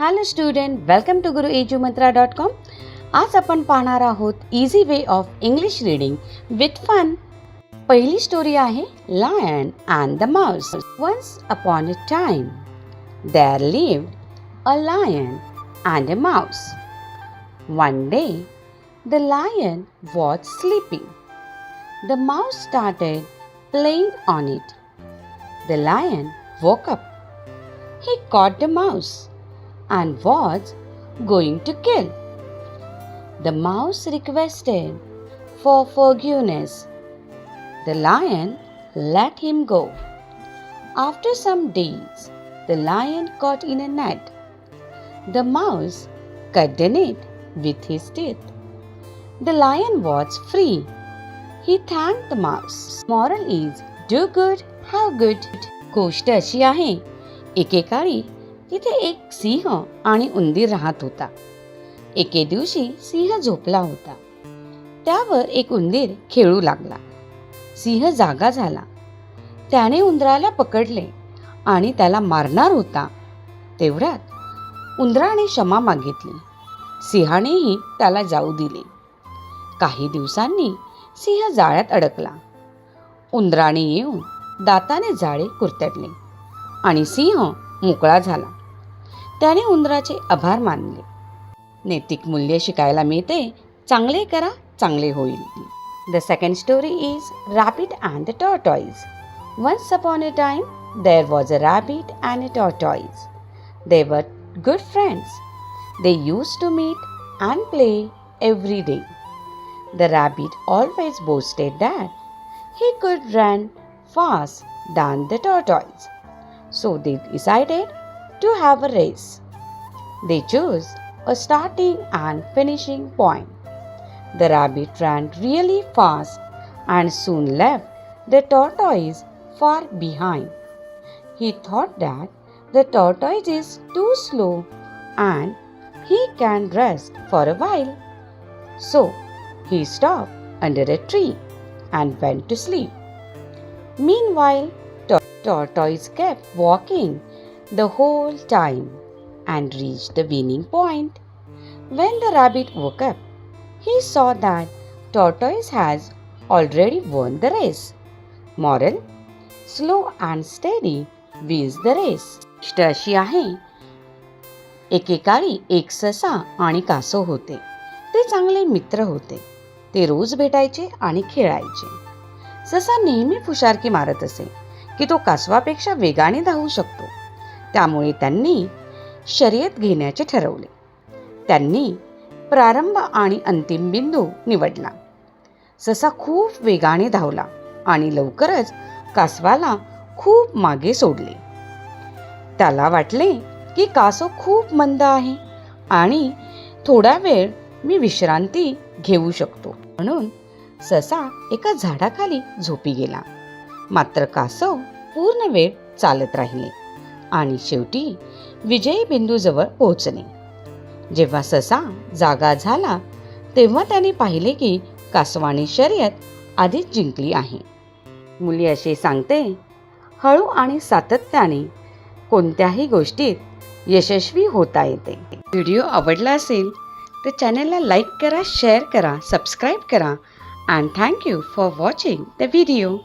Hello student, welcome to guruejumantra.com. आज आपण पाहणार आहोत easy way of English reading with fun. पहिली स्टोरी आहे lion and the mouse. Once upon a time there lived a lion and a mouse. One day the lion was sleeping. The mouse started playing on it. The lion woke up. He caught the mouse and was going to kill. The mouse requested for forgiveness. The lion let him go. After some days, the lion caught in a net. The mouse cut the net with his teeth. The lion was free. He thanked the mouse. Moral is, do good, have good. गोष्ट अशी आहे, एकेकाळी तिथे एक सिंह आणि उंदीर राहत होता. एके दिवशी सिंह झोपला होता. त्यावर एक उंदीर खेळू लागला. सिंह जागा झाला. त्याने उंदराला पकडले आणि त्याला मारणार होता. तेवढ्यात उंदराने क्षमा मागितली. सिंहानेही त्याला जाऊ दिले. काही दिवसांनी सिंह जाळ्यात अडकला. उंदराने येऊन दाताने जाळे कुरतडले आणि सिंह मोकळा झाला. त्याने उंदराचे आभार मानले. नैतिक मूल्य शिकायला मिळते. चांगले करा, चांगले होईल. The second story is rabbit and the tortoise. Once upon a time there was a rabbit and a tortoise. They were good friends. They used to meet and play every day. The rabbit always boasted that he could run fast than the tortoise. So they decided to have a race. They chose a starting and finishing point. The rabbit ran really fast and soon left the tortoise far behind. He thought that the tortoise is too slow and he can rest for a while. So he stopped under a tree and went to sleep. Meanwhile, tortoise kept walking the whole time and reached the winning point. When the rabbit woke up, he saw that tortoise has already won the race. Moral: slow and steady wins the race. अशी आहे, एकेकाळी एक ससा आणि कासव होते. ते चांगले मित्र होते. ते रोज भेटायचे आणि खेळायचे. ससा नेहमी फुशारकी मारत असे की तो कासवापेक्षा वेगाने धावू शकतो. त्यामुळे त्यांनी शर्यत घेण्याचे ठरवले. त्यांनी प्रारंभ आणि अंतिम बिंदू निवडला. ससा खूप वेगाने धावला आणि लवकरच कासवाला खूप मागे सोडले. त्याला वाटले की कासव खूप मंद आहे आणि थोडा वेळ मी विश्रांती घेऊ शकतो. म्हणून ससा एका झाडाखाली झोपी गेला. मात्र कासव पूर्ण वेळ चालत राहिले आणि शेवटी विजयी बिंदूजवळ पोहोचले. जेव्हा ससा जागा झाला तेव्हा त्याने पाहिले की कासवाने शर्यत आधीच जिंकली आहे. मुली असे सांगते, हळू आणि सातत्याने कोणत्याही गोष्टीत यशस्वी होता येते. व्हिडिओ आवडला असेल तर चॅनलला लाईक करा, शेअर करा, सबस्क्राईब करा. And thank you for watching the video.